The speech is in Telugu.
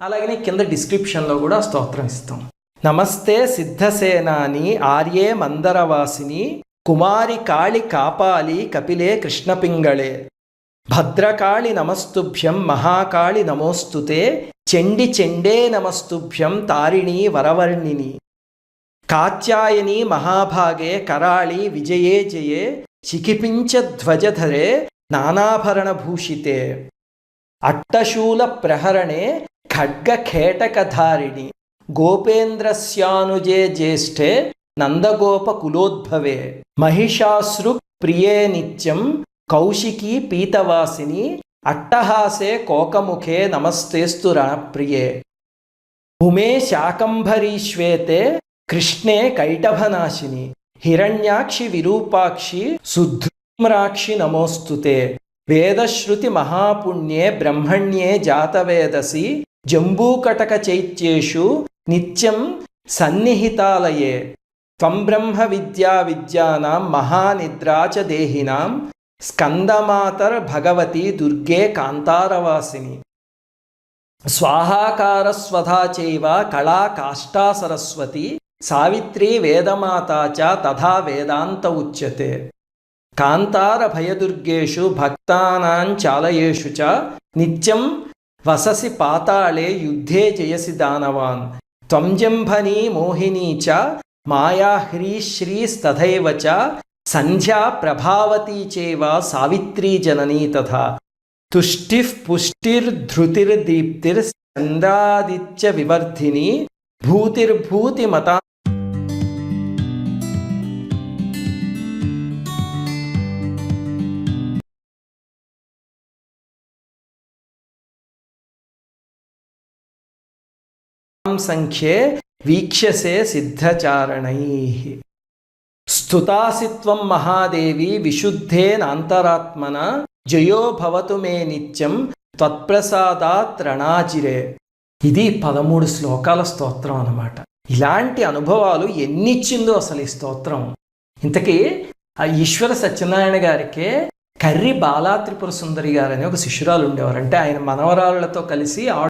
అలాగనే కింద డిస్క్రిప్షన్లో కూడా స్తోత్రం ఇస్తాం. నమస్తే సిద్ధసేనాని ఆర్యే మందరవాసిని కుమారి కాళి కాపాలి కపిలే కృష్ణపింగళే భద్రకాళి నమస్తుభ్యం మహాకాళి నమోస్తుతే చండి చండే నమస్తుభ్యం తారిణీ వరవర్ణిని కాత్యాయని మహాభాగే కరాళి విజయే జయే శిఖిపించ ధ్వజధరే నానాభరణభూషితే అట్టశూల ప్రహరణే ఖడ్గఖేటకధారిణి గోపేంద్రస్యానుజే జ్యేష్ఠే నందగోపకులోద్భవే మహిషాశ్రు ప్రియే నిత్యం కౌశికీ పీతవాసిని అట్టహాసే కోకముఖే నమస్తేస్తు రణప్రియే ఉమే శాకంభరీ శ్వేతే కృష్ణే కైటభనాశిని హిరణ్యాక్షి విరూపాక్షి సుధృమ్రాక్షి నమోస్తుతే వేదశ్రుతి మహాపుణ్యే బ్రహ్మణ్యే జాతవేదసి జంబూకటక చైత్యేషు నిత్యం సన్నిహితాలయే త్వం బ్రహ్మ విద్యా విద్యానాం మహానిద్రా చ దేహినాం స్కందమాతర్ భగవతి దుర్గే కాంతారవాసిని స్వాహాకారస్వధా చైవ కళా కాష్టా సరస్వతి సావిత్రీ వేదమాతా చ తథా వేదాంత ఉచ్యతే కాంతార భయదుర్గేషు భక్తానాం చాలయేషు చ నిత్యం వససి పాతాళే యుద్ధే జయసి దానవాన్ త్వం జంభనీ మోహినీ చ మాయా హ్రీశ్రీస్తథైవ చ సంధ్యా ప్రభావతీ చేవ సావిత్రీ జననీ తథా తుష్టిః పుష్టిర్ధృతిర్దీప్తిర్ చంద్రాదిత్య వివర్ధిని భూతిర్భూతిమతా సంఖ్యే వీక్ష్యసే సిద్ధచారణైః స్తుతాసిత్వం మహాదేవి విశుద్ధేనాంతరాత్మన జయో భవతు మే నిత్యం త్వత్ప్రసాదాత్ రణాజిరే. ఇది 13 శ్లోకాల స్తోత్రం అన్నమాట. ఇలాంటి అనుభవాలు ఎన్నిచ్చిందో అసలు ఈ స్తోత్రం. ఇంతకీ ఆ ఈశ్వర సత్యనారాయణ గారికే కర్రి బాలా త్రిపుర సుందరి గారని ఒక శిష్యురాలు ఉండేవారు. అంటే ఆయన మనవరాళ్ళతో కలిసి